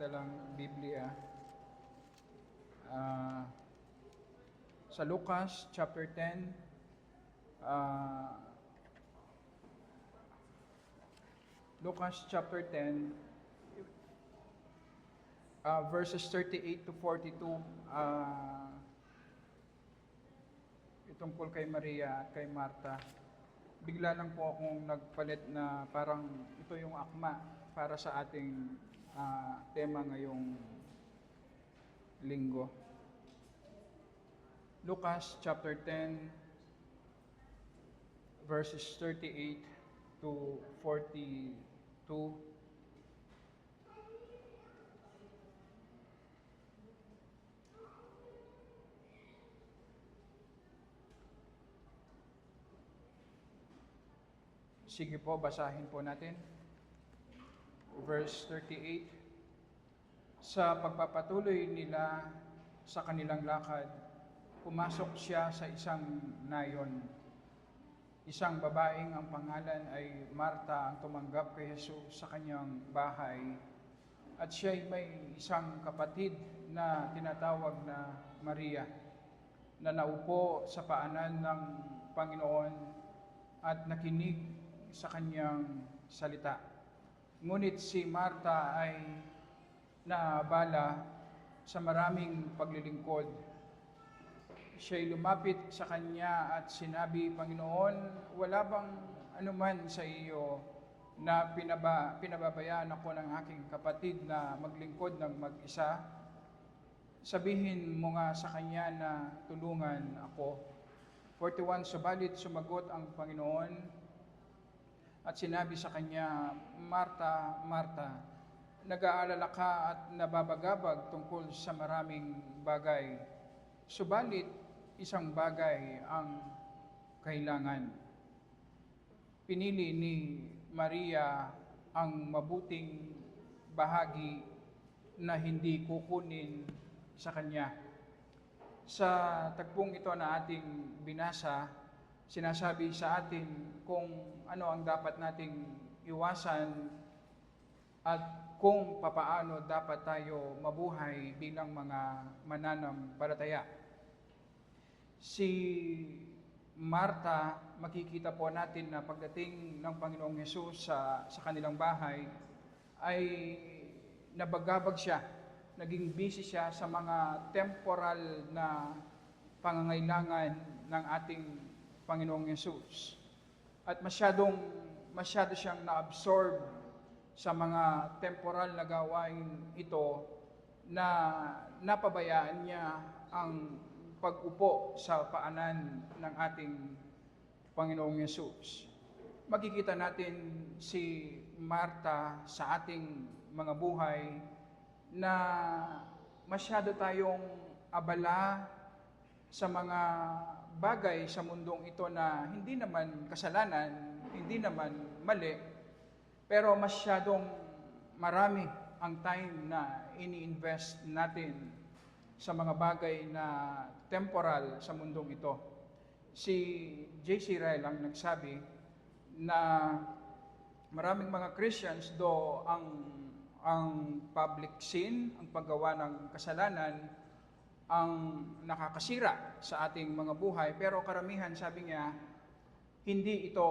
dalang Biblia. Sa Lucas chapter 10, Lucas chapter 10, verses 38 to 42, tungkol kay Maria at kay Marta. Bigla lang po akong nagpalit na parang ito yung akma para sa ating tema ngayong linggo. Lucas chapter 10, verses 38 to 42. Sige po, basahin po natin. Verse 38. Sa pagpapatuloy nila sa kanilang lakad, pumasok siya sa isang nayon. Isang babaeng ang pangalan ay Marta ang tumanggap kay Jesus sa kanyang bahay. At siya ay may isang kapatid na tinatawag na Maria, na naupo sa paanan ng Panginoon at nakinig sa kanyang salita. Ngunit si Marta ay naabala sa maraming paglilingkod. Siya'y lumapit sa kanya at sinabi, Panginoon, wala bang anuman sa iyo na pinababayaan ako ng aking kapatid na maglingkod ng mag-isa? Sabihin mo nga sa kanya na tulungan ako. 41, subalit sumagot ang Panginoon at sinabi sa kanya, Marta, Marta, nag-aalala ka at nababagabag tungkol sa maraming bagay. Subalit, isang bagay ang kailangan. Pinili ni Maria ang mabuting bahagi na hindi kukunin sa kanya. Sa tagpong ito na ating binasa, sinasabi sa atin kung ano ang dapat nating iwasan at kung papaano dapat tayo mabuhay bilang mga mananampalataya. Si Marta, makikita po natin na pagdating ng Panginoong Hesus sa kanilang bahay, ay nabagabag siya, naging busy siya sa mga temporal na pangangailangan ng ating Panginoong Hesus. At masyado siyang na-absorb sa mga temporal na gawain ito na napabayaan niya ang pag-upo sa paanan ng ating Panginoong Hesus. Makikita natin si Marta sa ating mga buhay na masyado tayong abala sa mga bagay sa mundong ito na hindi naman kasalanan, hindi naman mali, pero masyadong marami ang time na ini-invest natin sa mga bagay na temporal sa mundong ito. Si J.C. Ryle ang nagsabi na maraming mga Christians ang public sin, ang paggawa ng kasalanan, ang nakakasira sa ating mga buhay, pero karamihan, sabi niya, hindi ito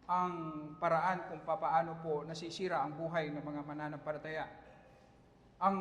ang paraan kung papaano po nasisira ang buhay ng mga mananampalataya. Ang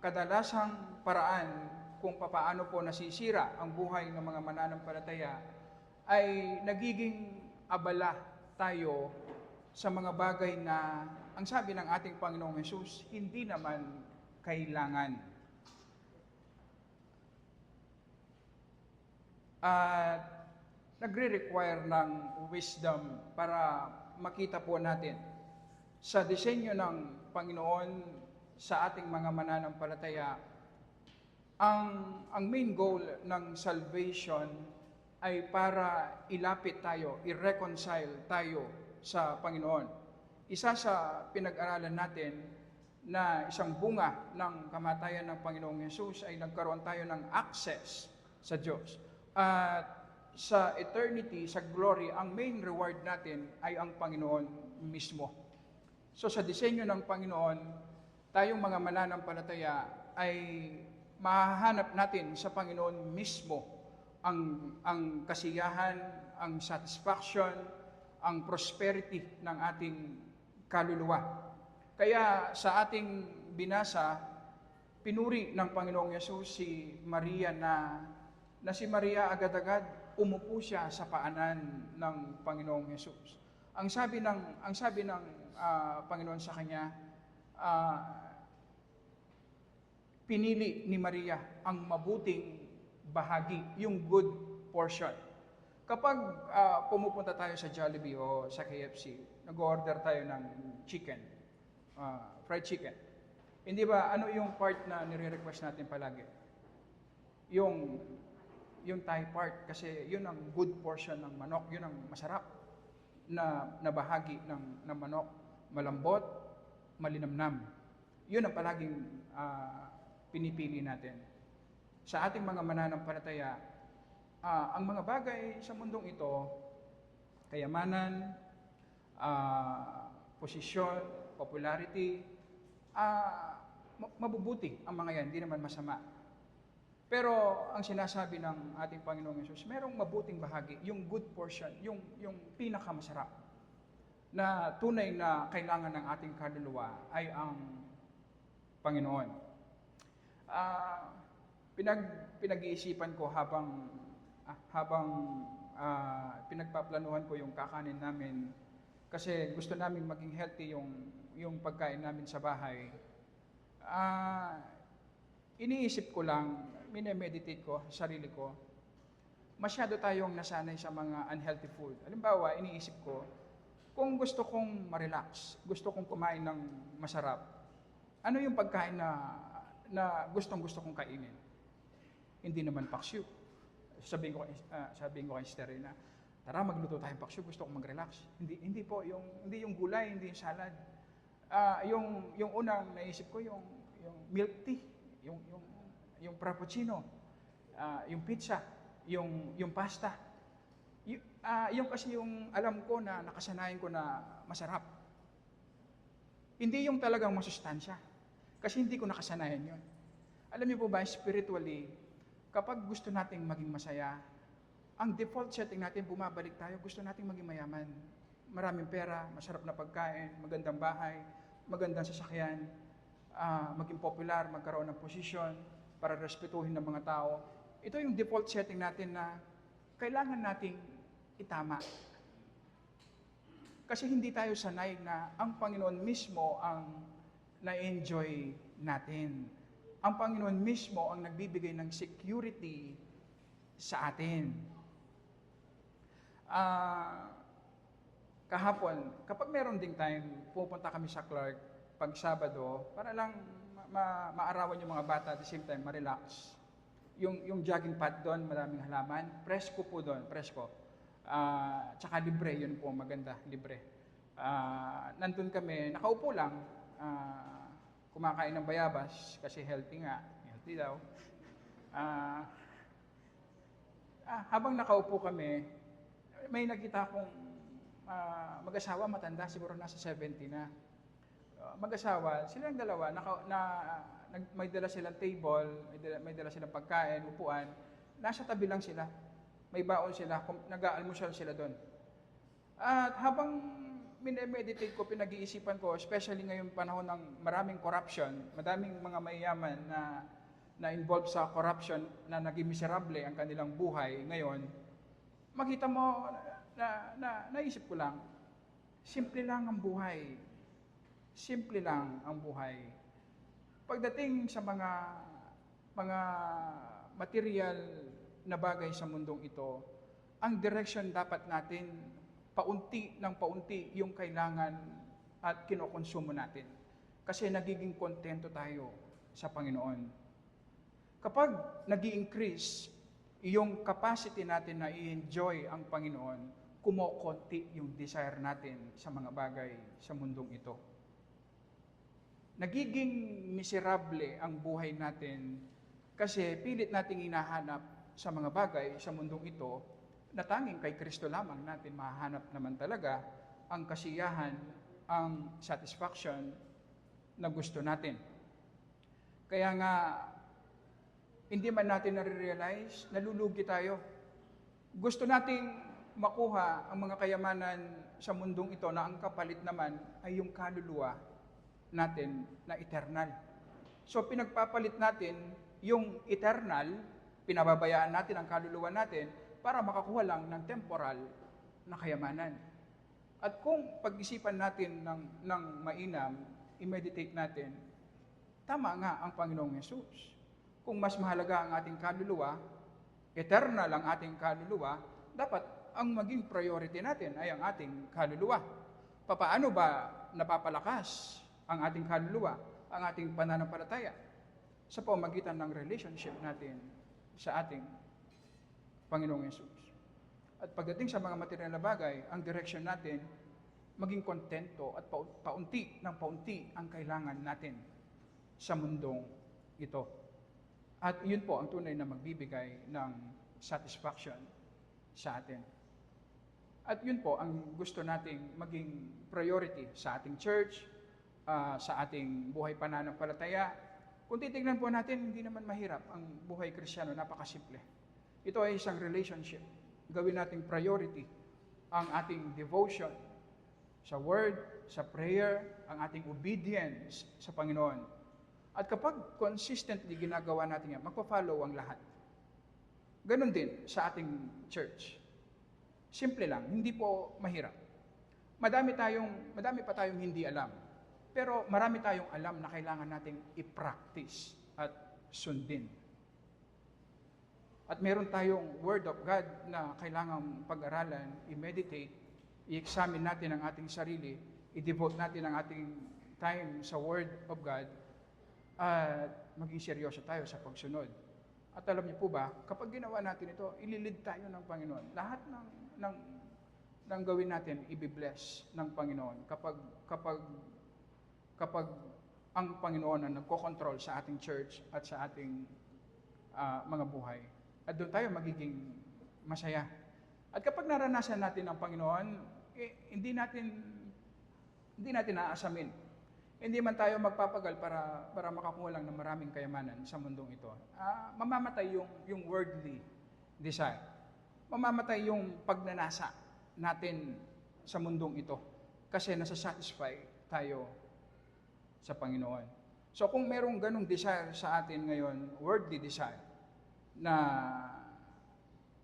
kadalasang paraan kung papaano po nasisira ang buhay ng mga mananampalataya ay nagiging abala tayo sa mga bagay na, ang sabi ng ating Panginoong Hesus, hindi naman kailangan. At nagre-require ng wisdom para makita po natin sa disenyo ng Panginoon sa ating mga mananampalataya, ang main goal ng salvation ay para ilapit tayo, i-reconcile tayo sa Panginoon. Isa sa pinag-aralan natin na isang bunga ng kamatayan ng Panginoong Hesus ay nagkaroon tayo ng access sa Diyos. At sa eternity, sa glory, ang main reward natin ay ang Panginoon mismo. So sa disenyo ng Panginoon, tayong mga mananampalataya ay mahahanap natin sa Panginoon mismo ang kasiyahan, ang satisfaction, ang prosperity ng ating kaluluwa. Kaya sa ating binasa, pinuri ng Panginoong Yesus si Maria na si Maria agad-agad umupo siya sa paanan ng Panginoong Yesus. Ang sabi ng Panginoon sa kanya, pinili ni Maria ang mabuting bahagi, yung good portion. Kapag pumupunta tayo sa Jollibee o sa KFC, nag-order tayo ng chicken, fried chicken. Hindi ba, ano yung part na nire-request natin palagi? Yung thigh part, kasi yun ang good portion ng manok, yun ang masarap na bahagi ng manok, malambot, malinamnam. Yun ang palaging pinipili natin. Sa ating mga mananampalataya, ang mga bagay sa mundong ito, kayamanan, posisyon, popularity, mabubuti ang mga yan, hindi naman masama. Pero ang sinasabi ng ating Panginoong Yesus, merong mabuting bahagi, yung good portion, yung pinakamasarap, na tunay na kailangan ng ating kaluluwa ay ang Panginoon. Pinag-iisipan ko habang pinagpaplanuhan ko yung kakanin namin, kasi gusto namin maging healthy yung pagkain namin sa bahay. Iniisip ko lang, minemeditate ko sa sarili ko, masyado tayong nasanay sa mga unhealthy food. Halimbawa, iniisip ko, kung gusto kong ma-relax, gusto kong kumain ng masarap, ano yung pagkain na gustong-gusto kong kainin? Hindi naman paksiw. Sabihin ko kay Sister Rina, tara magluto tayong paksiw, gusto kong mag-relax. Hindi po, hindi yung gulay, hindi yung salad. Yung unang naisip ko, yung milk tea, yung frappuccino, yung pizza, yung pasta. Yung kasi yung alam ko na nakasanayan ko na masarap. Hindi yung talagang masustansya. Kasi hindi ko nakasanayan yun. Alam niyo po ba, spiritually, kapag gusto nating maging masaya, ang default setting natin, bumabalik tayo, gusto nating maging mayaman. Maraming pera, masarap na pagkain, magandang bahay, magandang sasakyan, maging popular, magkaroon ng posisyon, para respetuhin ng mga tao. Ito yung default setting natin na kailangan nating itama. Kasi hindi tayo sanay na ang Panginoon mismo ang na-enjoy natin. Ang Panginoon mismo ang nagbibigay ng security sa atin. Kahapon, kapag meron ding time, pupunta kami sa Clark pag Sabado, para lang maarawan yung mga bata, at the same time, ma-relax. Yung jogging pad doon, maraming halaman. Presko po doon, presko. Tsaka libre, yun po, maganda, libre. Nandun kami, nakaupo lang, kumakain ng bayabas, kasi healthy nga, healthy daw. Habang nakaupo kami, may nakita akong mag-asawa, matanda, siguro nasa 70 na. Mag-asawa, silang dalawa, may dala silang table, may dala silang pagkain, upuan, nasa tabi lang sila, may baon sila, nag-aalmusal sila doon. At habang minemeditate ko, pinag-iisipan ko, especially ngayong panahon ng maraming corruption, madaming mga mayayaman na involved sa corruption, na naging miserable ang kanilang buhay ngayon, makita mo, naisip ko lang, simple lang ang buhay. Simple lang ang buhay. Pagdating sa mga material na bagay sa mundong ito, ang direction dapat natin, paunti ng paunti yung kailangan at kinokonsumo natin. Kasi nagiging kontento tayo sa Panginoon. Kapag nag-i-increase yung capacity natin na i-enjoy ang Panginoon, kumokonti yung desire natin sa mga bagay sa mundong ito. Nagiging miserable ang buhay natin kasi pilit nating hinahanap sa mga bagay sa mundong ito na tanging kay Kristo lamang natin mahahanap naman talaga ang kasiyahan, ang satisfaction na gusto natin. Kaya nga, hindi man natin nare-realize, nalulugi tayo. Gusto nating makuha ang mga kayamanan sa mundong ito na ang kapalit naman ay yung kaluluwa natin na eternal. So pinagpapalit natin yung eternal, pinababayaan natin ang kaluluwa natin para makakuha lang ng temporal na kayamanan. At kung pag-isipan natin ng mainam, i-meditate natin, tama nga ang Panginoong Yesus. Kung mas mahalaga ang ating kaluluwa, eternal ang ating kaluluwa, dapat ang maging priority natin ay ang ating kaluluwa. Paano ba napapalakas ang ating kaluluwa, ang ating pananampalataya? Sa pamamagitan ng relationship natin sa ating Panginoong Yesus. At pagdating sa mga material na bagay, ang direction natin, maging kontento at paunti ng paunti ang kailangan natin sa mundong ito. At yun po ang tunay na magbibigay ng satisfaction sa atin. At yun po ang gusto nating maging priority sa ating church, sa ating buhay pananampalataya. Kung titignan po natin, hindi naman mahirap ang buhay Kristiyano, napakasimple. Ito ay isang relationship. Gawin nating priority ang ating devotion sa word, sa prayer, ang ating obedience sa Panginoon. At kapag consistently ginagawa natin yan, magpa-follow ang lahat. Ganon din sa ating church. Simple lang, hindi po mahirap. Madami pa tayong hindi alam. Pero marami tayong alam na kailangan nating i-practice at sundin. At meron tayong Word of God na kailangang pag-aralan, i-meditate, i-examine natin ang ating sarili, i-devote natin ang ating time sa Word of God, at maging seryoso tayo sa pagsunod. At alam niyo po ba, kapag ginawa natin ito, ililid tayo ng Panginoon. Lahat ng gawin natin, ibibless ng Panginoon. Kapag ang Panginoon ang nagkokontrol sa ating church at sa ating mga buhay. At doon tayo magiging masaya. At kapag naranasan natin ang Panginoon, hindi natin aasamin. Hindi man tayo magpapagal para makakuha lang ng maraming kayamanan sa mundong ito. Mamamatay yung worldly desire. Mamamatay yung pagnanasa natin sa mundong ito. Kasi nasa-satisfy tayo sa Panginoon. So kung merong ganong desire sa atin ngayon, worldly desire, na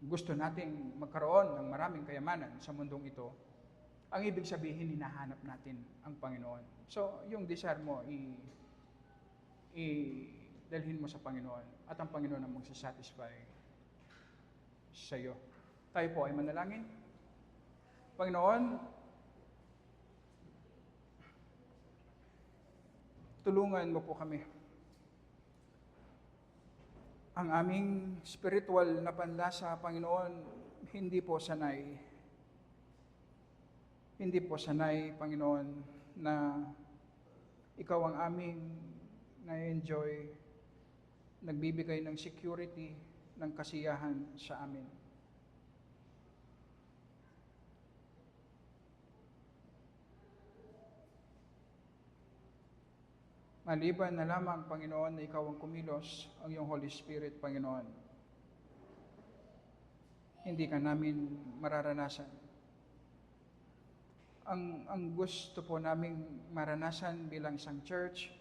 gusto nating magkaroon ng maraming kayamanan sa mundong ito, ang ibig sabihin, hinahanap natin ang Panginoon. So, yung desire mo, dalhin mo sa Panginoon at ang Panginoon ang magsasatisfy sa iyo. Tayo po ay manalangin. Panginoon, tulungan mo po kami. Ang aming spiritual na panlasa, Panginoon, hindi po sanay, Panginoon, na ikaw ang aming na-enjoy, nagbibigay ng security, ng kasiyahan sa amin. Maliban na lamang, Panginoon, na ikaw ang kumilos, ang iyong Holy Spirit, Panginoon, hindi ka namin mararanasan. Ang gusto po naming maranasan bilang isang church,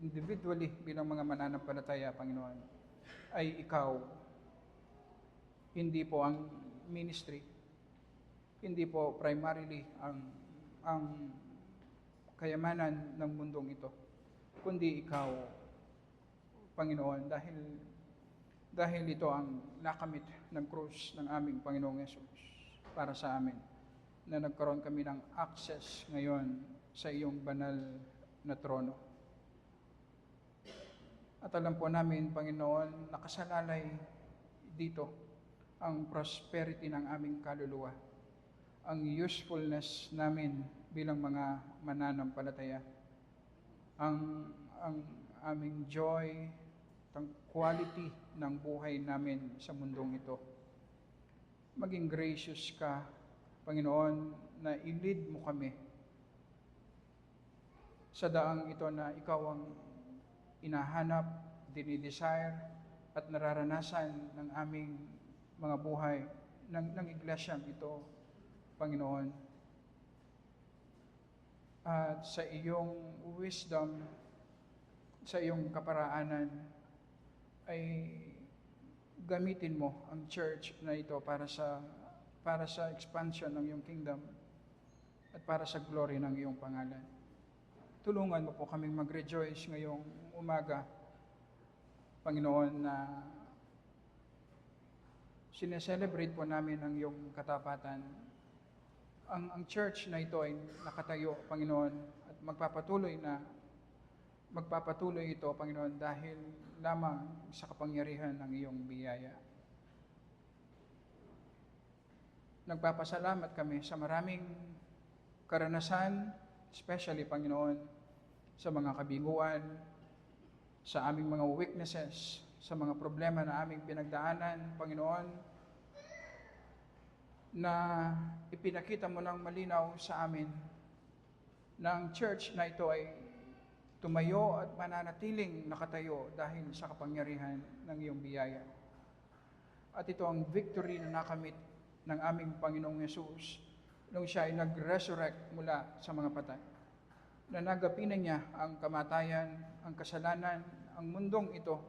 individually bilang mga mananampalataya, Panginoon, ay ikaw, hindi po ang ministry, hindi po primarily ang kayamanan ng mundong ito, kundi ikaw, Panginoon, dahil ito ang nakamit ng krus ng aming Panginoong Yesus para sa amin, na nagkaroon kami ng access ngayon sa iyong banal na trono. At alam po namin, Panginoon, nakasalalay dito ang prosperity ng aming kaluluwa, ang usefulness namin bilang mga mananampalataya, ang aming joy, ang quality ng buhay namin sa mundong ito. Maging gracious ka, Panginoon, na i-lead mo kami sa daang ito na ikaw ang inahanap, dinidesire, at nararanasan ng aming mga buhay ng iglesyang ito, Panginoon. At sa iyong wisdom, sa iyong kaparaanan, ay gamitin mo ang church na ito para sa expansion ng iyong kingdom at para sa glory ng iyong pangalan. Tulungan mo po kaming mag-rejoice ngayong umaga, Panginoon, na sineselebrate po namin ang iyong katapatan. Ang church na ito ay nakatayo, Panginoon, at magpapatuloy ito, Panginoon, dahil lamang sa kapangyarihan ng iyong biyaya. Nagpapasalamat kami sa maraming karanasan, especially, Panginoon, sa mga kabiguan, sa aming mga weaknesses, sa mga problema na aming pinagdaanan, Panginoon, na ipinakita mo ng malinaw sa amin na ang church na ito ay tumayo at mananatiling nakatayo dahil sa kapangyarihan ng iyong biyaya. At ito ang victory na nakamit ng aming Panginoong Yesus nung siya ay nag-resurrect mula sa mga patay. Na nagapinan niya ang kamatayan, ang kasalanan, ang mundong ito,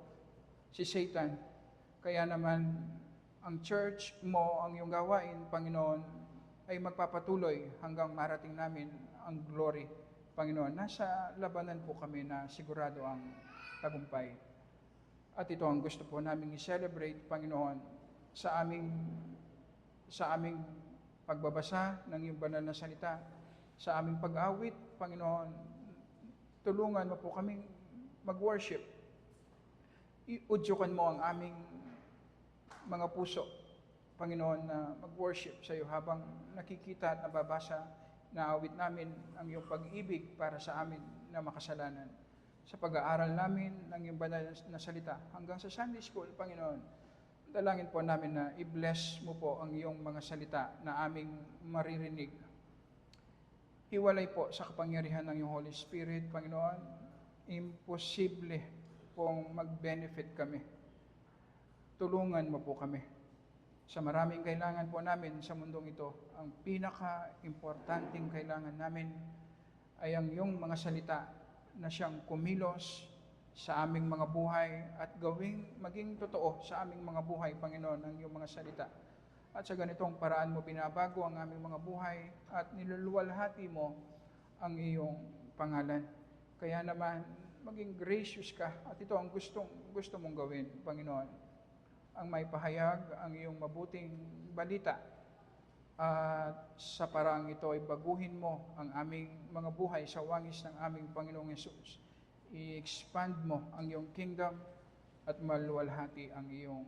si Satan. Kaya naman, ang church mo, ang iyong gawain, Panginoon, ay magpapatuloy hanggang marating namin ang glory, Panginoon. Nasa labanan po kami na sigurado ang tagumpay. At ito ang gusto po namin i-celebrate, Panginoon, sa aming pagbabasa ng iyong banal na salita, sa aming pag-awit, Panginoon. Tulungan mo po kaming mag-worship. Iudyukan mo ang aming mga puso, Panginoon, na mag-worship sa iyo habang nakikita at nababasa na awit namin ang iyong pag-ibig para sa amin na makasalanan. Sa pag-aaral namin ng iyong banal na salita hanggang sa Sunday School, Panginoon, dalangin po namin na i-bless mo po ang iyong mga salita na aming maririnig. Hiwalay po sa kapangyarihan ng iyong Holy Spirit, Panginoon. Imposible pong mag-benefit kami. Tulungan mo po kami. Sa maraming kailangan po namin sa mundong ito, ang pinaka-importanting kailangan namin ay ang iyong mga salita na siyang kumilos sa aming mga buhay at maging totoo sa aming mga buhay, Panginoon, ang iyong mga salita. At sa ganitong paraan mo binabago ang aming mga buhay at niluluwalhati mo ang iyong pangalan. Kaya naman, maging gracious ka at ito ang gusto mong gawin, Panginoon. Ang may pahayag, ang iyong mabuting balita. At sa paraang ito ay baguhin mo ang aming mga buhay sa wangis ng aming Panginoong Yesus. I-expand mo ang iyong kingdom at maluwalhati ang iyong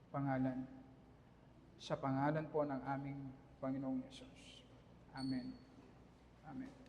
pangalan. Sa pangalan po ng aming Panginoong Yesus. Amen. Amen.